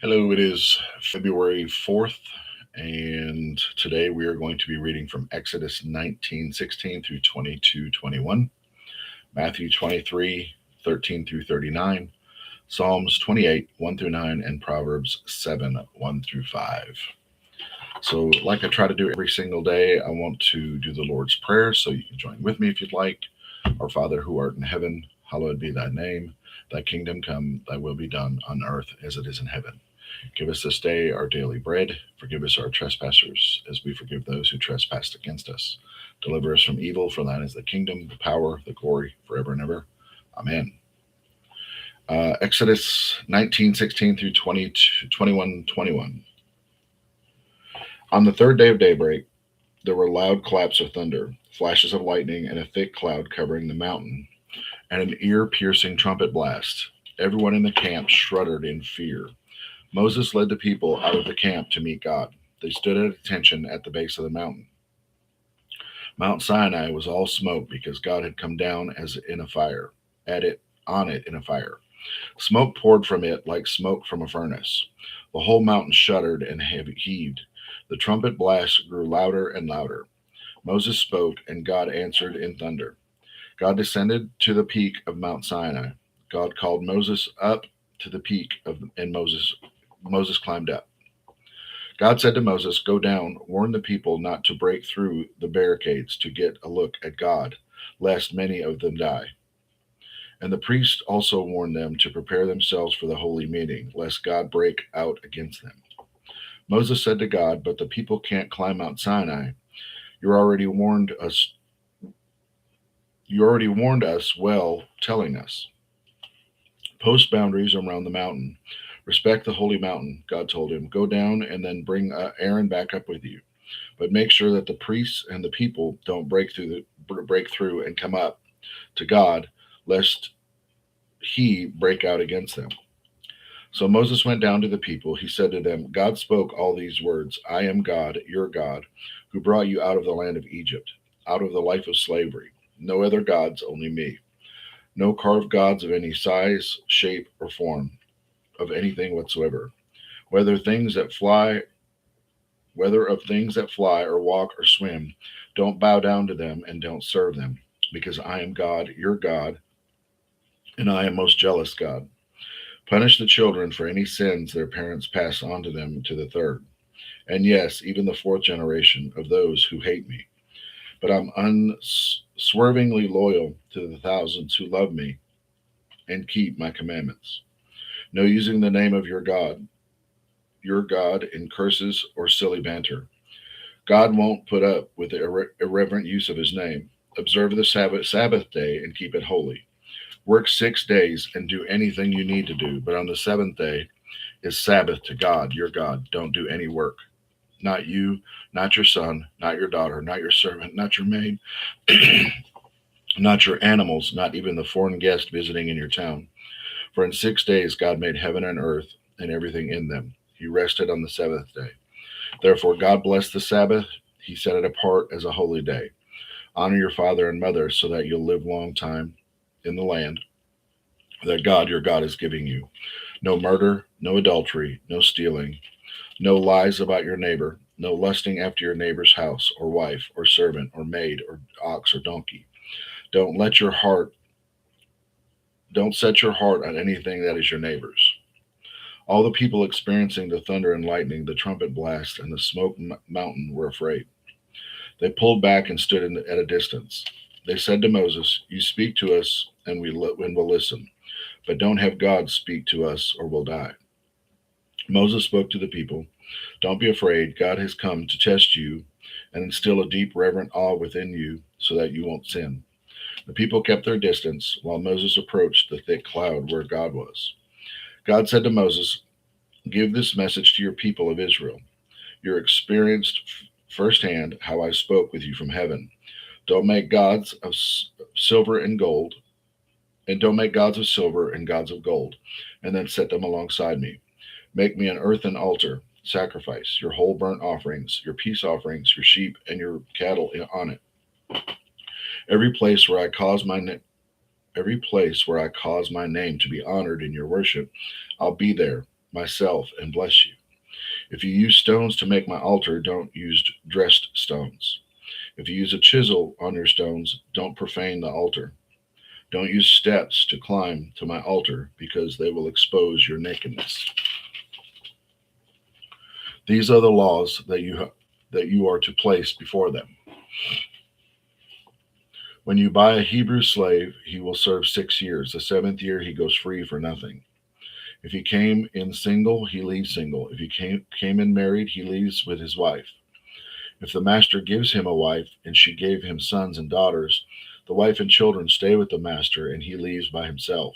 Hello, it is February 4th, and today we are going to be reading from Exodus 19:16 through 22:21, Matthew 23:13 through 39, Psalms 28, 1 through 9, and Proverbs 7, 1 through 5. So, like I try to do every single day, I want to do the Lord's Prayer, so you can join with me if you'd like. Our Father who art in heaven, hallowed be thy name. Thy kingdom come, thy will be done on earth as it is in heaven. Give us this day our daily bread. Forgive us our trespasses, as we forgive those who trespass against us. Deliver us from evil, for thine is the kingdom, the power, the glory, forever and ever. Amen. Exodus 19:16 through 21:21. On the third day of daybreak, there were loud claps of thunder, flashes of lightning, and a thick cloud covering the mountain, and an ear-piercing trumpet blast. Everyone in the camp shuddered in fear. Moses led the people out of the camp to meet God. They stood at attention at the base of the mountain. Mount Sinai was all smoke because God had come down as in a fire, at it on it in a fire. Smoke poured from it like smoke from a furnace. The whole mountain shuddered and heaved. The trumpet blast grew louder and louder. Moses spoke, and God answered in thunder. God descended to the peak of Mount Sinai. God called Moses up to the peak of, and Moses climbed up. God said to Moses, "Go down, warn the people not to break through the barricades to get a look at God, lest many of them die." And the priest also warned them to prepare themselves for the holy meeting, lest God break out against them. Moses said to God, "But the people can't climb Mount Sinai. You already warned us. You already warned us well, telling us, 'Post boundaries around the mountain. Respect the holy mountain,'" God told him. "Go down and then bring Aaron back up with you. But make sure that the priests and the people don't break through and come up to God, lest he break out against them." So Moses went down to the people. He said to them, "God spoke all these words: 'I am God, your God, who brought you out of the land of Egypt, out of the life of slavery. No other gods, only me. No carved gods of any size, shape, or form, of anything whatsoever. Whether things that fly, whether of things that fly or walk or swim, don't bow down to them and don't serve them, because I am God, your God, and I am most jealous God. Punish the children for any sins their parents pass on to them to the third, and yes, even the fourth generation of those who hate me. But I'm unswervingly loyal to the thousands who love me and keep my commandments. No using the name of your God, in curses or silly banter. God won't put up with the irreverent use of his name. Observe the Sabbath day and keep it holy. Work 6 days and do anything you need to do, but on the seventh day is Sabbath to God, your God. Don't do any work. Not you, not your son, not your daughter, not your servant, not your maid, not your animals, not even the foreign guest visiting in your town. For in 6 days God made heaven and earth and everything in them. He rested on the seventh day. Therefore God blessed the Sabbath. He set it apart as a holy day. Honor your father and mother so that you'll live long time in the land that God your God is giving you. No murder, no adultery, no stealing, no lies about your neighbor, no lusting after your neighbor's house or wife or servant or maid or ox or donkey. Don't let your heart don't set your heart on anything that is your neighbor's. All the people experiencing the thunder and lightning, the trumpet blast, and the smoke mountain were afraid. They pulled back and stood at a distance. They said to Moses, "You speak to us, and and we'll listen. But don't have God speak to us, or we'll die." Moses spoke to the people. "Don't be afraid. God has come to test you and instill a deep, reverent awe within you so that you won't sin." The people kept their distance while Moses approached the thick cloud where God was. God said to Moses, "Give this message to your people of Israel. You're experienced firsthand how I spoke with you from heaven. Don't make gods of silver and gold, and don't make gods of silver and gods of gold, and then set them alongside me. Make me an earthen altar, sacrifice your whole burnt offerings, your peace offerings, your sheep, and your cattle on it. Every place where I cause my every place where I cause my name to be honored in your worship, I'll be there. myself and bless you. If you use stones to make my altar, don't use dressed stones. If you use a chisel on your stones, don't profane the altar. Don't use steps to climb to my altar, because they will expose your nakedness. These are the laws that you are to place before them. When you buy a Hebrew slave, he will serve 6 years. The seventh year, he goes free for nothing. If he came in single, he leaves single. If he came in married, he leaves with his wife. If the master gives him a wife, and she gave him sons and daughters, the wife and children stay with the master, and he leaves by himself.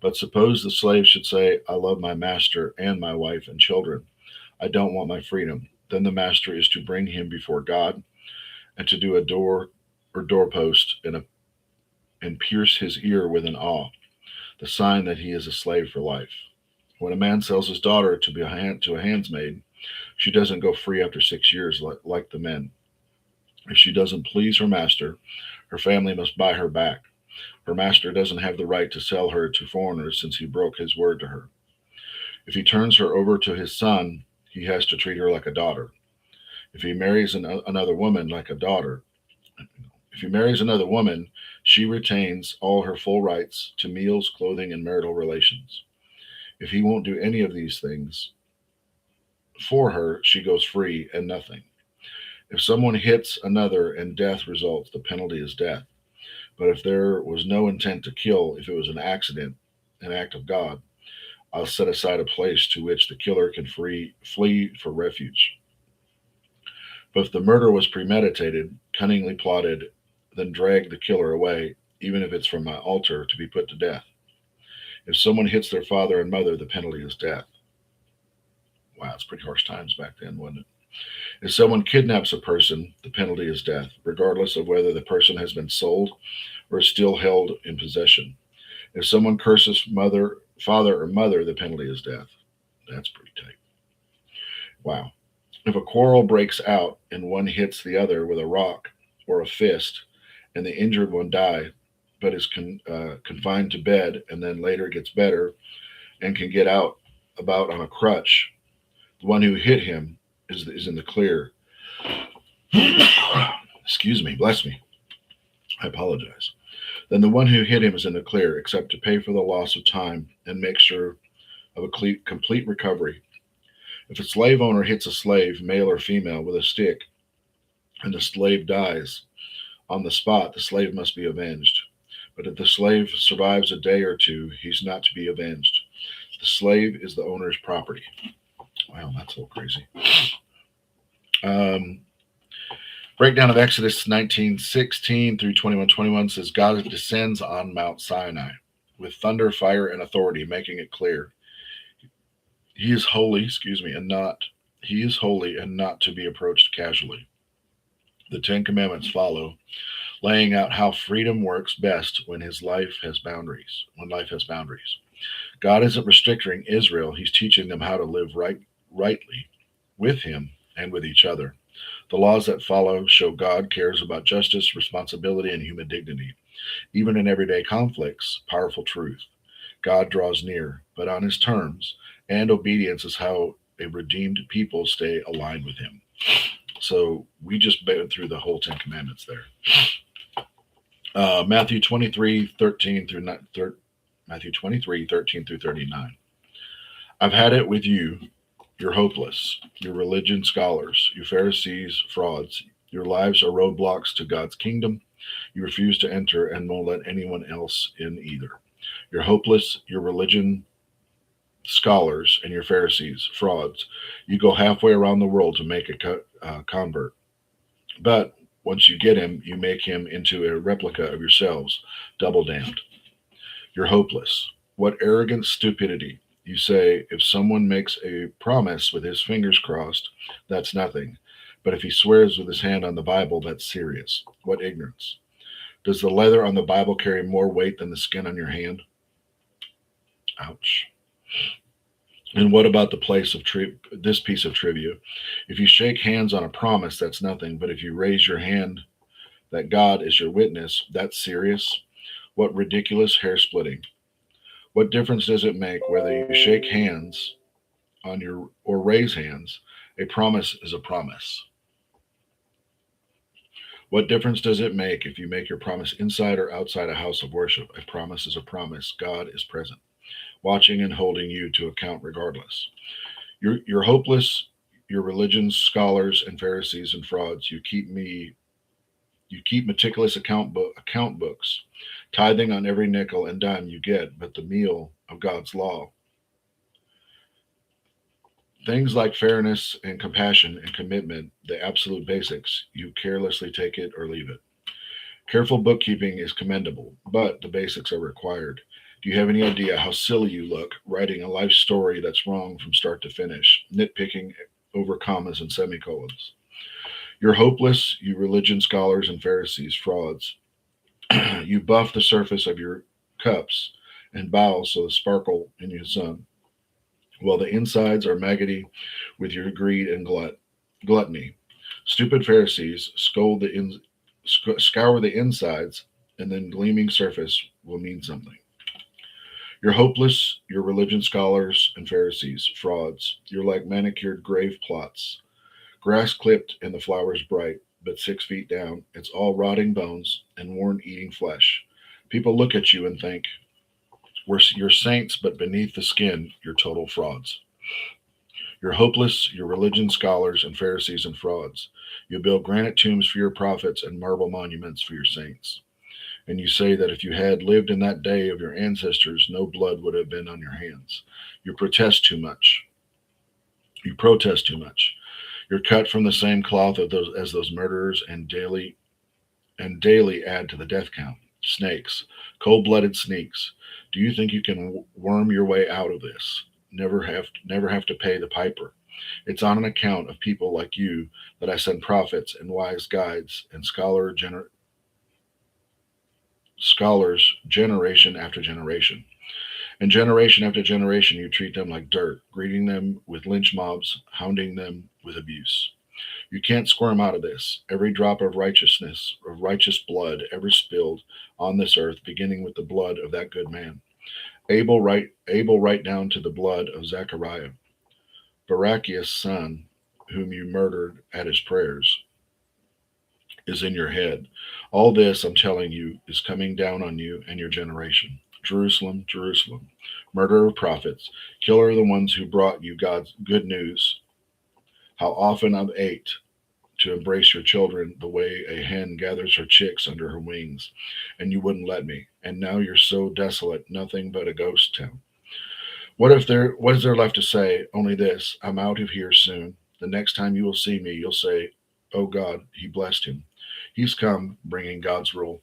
But suppose the slave should say, I love my master and my wife and children. I don't want my freedom. Then the master is to bring him before God, and to do a door or doorpost and pierce his ear with an awl, the sign that he is a slave for life. When a man sells his daughter to a handsmaid, she doesn't go free after 6 years like the men. If she doesn't please her master, her family must buy her back. Her master doesn't have the right to sell her to foreigners, since he broke his word to her. If he turns her over to his son, he has to treat her like a daughter. If he marries another woman like a daughter, if he marries another woman, she retains all her full rights to meals, clothing, and marital relations. If he won't do any of these things for her, she goes free and nothing. If someone hits another and death results, the penalty is death. But if there was no intent to kill, if it was an accident, an act of God, I'll set aside a place to which the killer can flee for refuge. But if the murder was premeditated, cunningly plotted, then drag the killer away, even if it's from my altar, to be put to death. If someone hits their father and mother, the penalty is death. Wow, it's pretty harsh times back then, wasn't it? If someone kidnaps a person, the penalty is death, regardless of whether the person has been sold or is still held in possession. If someone curses father or mother, the penalty is death. That's pretty tight. Wow. If a quarrel breaks out and one hits the other with a rock or a fist, and the injured one die, but is confined to bed, and then later gets better and can get out about on a crutch, the one who hit him is in the clear. Excuse me, bless me. I apologize. Then the one who hit him is in the clear, except to pay for the loss of time and make sure of a complete recovery. If a slave owner hits a slave, male or female, with a stick, and the slave dies on the spot, the slave must be avenged. But if the slave survives a day or two, he's not to be avenged. The slave is the owner's property. Wow, that's a little crazy. Um, Breakdown of Exodus 19:16 through 21:21 says, God descends on Mount Sinai with thunder, fire, and authority, making it clear he is holy, he is holy and not to be approached casually. The Ten Commandments follow, laying out how freedom works best when life has boundaries. God isn't restricting Israel, he's teaching them how to live rightly with him and with each other. The laws that follow show God cares about justice, responsibility, and human dignity. Even in everyday conflicts, powerful truth. God draws near, but on his terms, and obedience is how a redeemed people stay aligned with him. So we just went through the whole Ten Commandments there. Matthew 23:13 through 39. I've had it with you. You're hopeless. You're religion scholars. You Pharisees, frauds. Your lives are roadblocks to God's kingdom. You refuse to enter and won't let anyone else in either. You're hopeless. You're religion scholars, and you're Pharisees, frauds. You go halfway around the world to make a convert. But once you get him, you make him into a replica of yourselves, double damned. You're hopeless. What arrogant stupidity. You say, if someone makes a promise with his fingers crossed, that's nothing. But if he swears with his hand on the Bible, that's serious. What ignorance. Does the leather on the Bible carry more weight than the skin on your hand? Ouch. And what about the place of this piece of trivia? If you shake hands on a promise, that's nothing. But if you raise your hand that God is your witness, that's serious. What ridiculous hair splitting. What difference does it make whether you shake hands on your or raise hands. A promise is a promise. What difference does it make if you make your promise inside or outside a house of worship? A promise is a promise. God is present, watching and holding you to account regardless. You're hopeless, your religions, scholars, and Pharisees and frauds. You keep meticulous account books, tithing on every nickel and dime you get, but the meal of God's law, things like fairness and compassion and commitment, the absolute basics, you carelessly take it or leave it. Careful bookkeeping is commendable, but the basics are required. Do you have any idea how silly you look writing a life story that's wrong from start to finish, nitpicking over commas and semicolons? You're hopeless, you religion scholars and Pharisees, frauds. You buff the surface of your cups and bowels so the sparkle in your sun, while the insides are maggoty with your greed and gluttony. Stupid Pharisees scour the insides, and then gleaming surface will mean something. You're hopeless, you're religion scholars and Pharisees, frauds. You're like manicured grave plots, grass clipped and the flowers bright, but 6 feet down, it's all rotting bones and worn eating flesh. People look at you and think, you're saints, but beneath the skin, you're total frauds. You're hopeless, you're religion scholars and Pharisees and frauds. You build granite tombs for your prophets and marble monuments for your saints. And you say that if you had lived in that day of your ancestors, no blood would have been on your hands. You protest too much. You protest too much. You're cut from the same cloth as those murderers and daily add to the death count. Snakes, cold-blooded sneaks. Do you think you can worm your way out of this? Never have to pay the piper. It's on an account of people like you that I send prophets and wise guides and scholars generation after generation. And generation after generation, you treat them like dirt, greeting them with lynch mobs, hounding them with abuse. You can't squirm out of this. Every drop of righteousness, of righteous blood ever spilled on this earth, beginning with the blood of that good man. Abel right down to the blood of Zechariah, Barachias' son, whom you murdered at his prayers, is in your head. All this, I'm telling you, is coming down on you and your generation. Jerusalem, Jerusalem, murderer of prophets, killer of the ones who brought you God's good news. How often I've ached to embrace your children the way a hen gathers her chicks under her wings, and you wouldn't let me. And now you're so desolate, nothing but a ghost town. What is there left to say? Only this: I'm out of here soon. The next time you will see me, you'll say, "Oh God, He blessed him. He's come, bringing God's rule."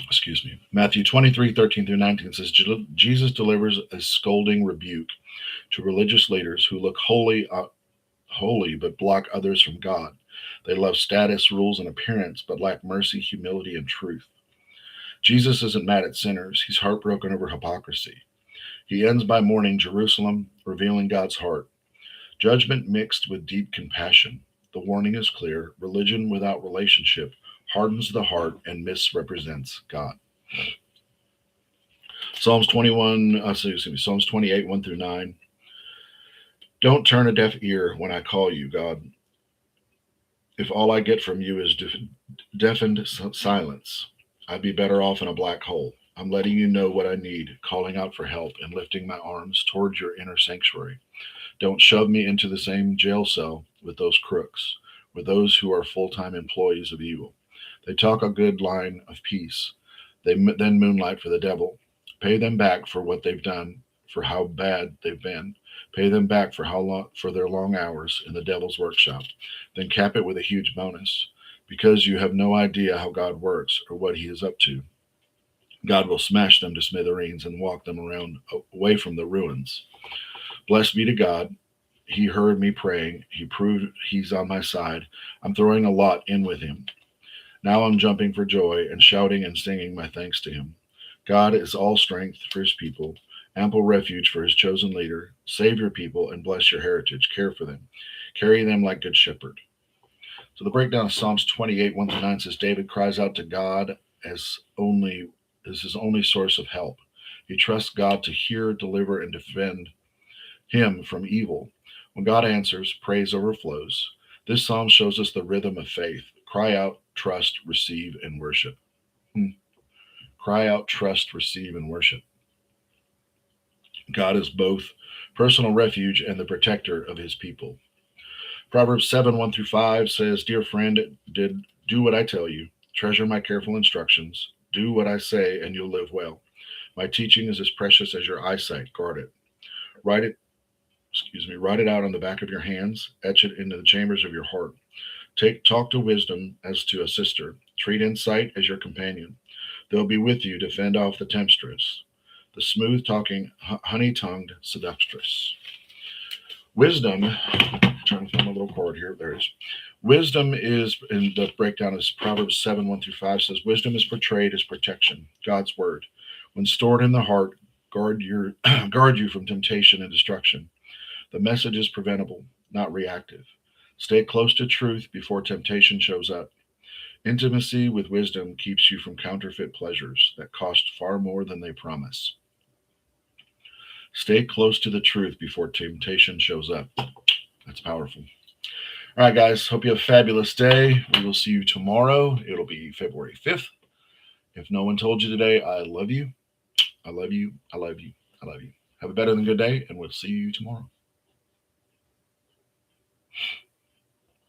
Excuse me. Matthew 23:13 through 19 says Jesus delivers a scolding rebuke to religious leaders who look holy but block others from God. They love status, rules, and appearance, but lack mercy, humility, and truth. Jesus isn't mad at sinners. He's heartbroken over hypocrisy. He ends by mourning Jerusalem, revealing God's heart. Judgment mixed with deep compassion. The warning is clear. Religion without relationship hardens the heart and misrepresents God. Psalms 28, 1 through 9. Don't turn a deaf ear when I call you, God. If all I get from you is deafened silence, I'd be better off in a black hole. I'm letting you know what I need, calling out for help and lifting my arms towards your inner sanctuary. Don't shove me into the same jail cell with those crooks, with those who are full-time employees of evil. They talk a good line of peace. They then moonlight for the devil. Pay them back for what they've done, for how bad they've been. Pay them back for their long hours in the devil's workshop. Then cap it with a huge bonus. Because you have no idea how God works or what he is up to, God will smash them to smithereens and walk them around away from the ruins. Blessed be to God. He heard me praying. He proved he's on my side. I'm throwing a lot in with him. Now I'm jumping for joy and shouting and singing my thanks to him. God is all strength for his people, ample refuge for his chosen leader. Save your people and bless your heritage. Care for them. Carry them like good shepherd. So the breakdown of Psalms 28, 1 through 9 says David cries out to God as his only source of help. He trusts God to hear, deliver, and defend him from evil. When God answers, praise overflows. This psalm shows us the rhythm of faith. Cry out, trust, receive, and worship. Hmm. Cry out, trust, receive, and worship. God is both personal refuge and the protector of his people. Proverbs 7 1 through 5 says, Dear friend, do what I tell you. Treasure my careful instructions. Do what I say, and you'll live well. My teaching is as precious as your eyesight. Guard it. Write it, write it out on the back of your hands. Etch it into the chambers of your heart. Talk to wisdom as to a sister. Treat insight as your companion. They'll be with you to fend off the temptress, the smooth talking, honey tongued seductress. Wisdom, trying to find my little cord here. There it is. Wisdom is, in the breakdown is Proverbs 7 1 through 5 says, Wisdom is portrayed as protection, God's word. When stored in the heart, guard you from temptation and destruction. The message is preventable, not reactive. Stay close to truth before temptation shows up. Intimacy with wisdom keeps you from counterfeit pleasures that cost far more than they promise. Stay close to the truth before temptation shows up. That's powerful. All right, guys. Hope you have a fabulous day. We will see you tomorrow. It'll be February 5th. If no one told you today, I love you. I love you. I love you. I love you. Have a better than good day, and we'll see you tomorrow.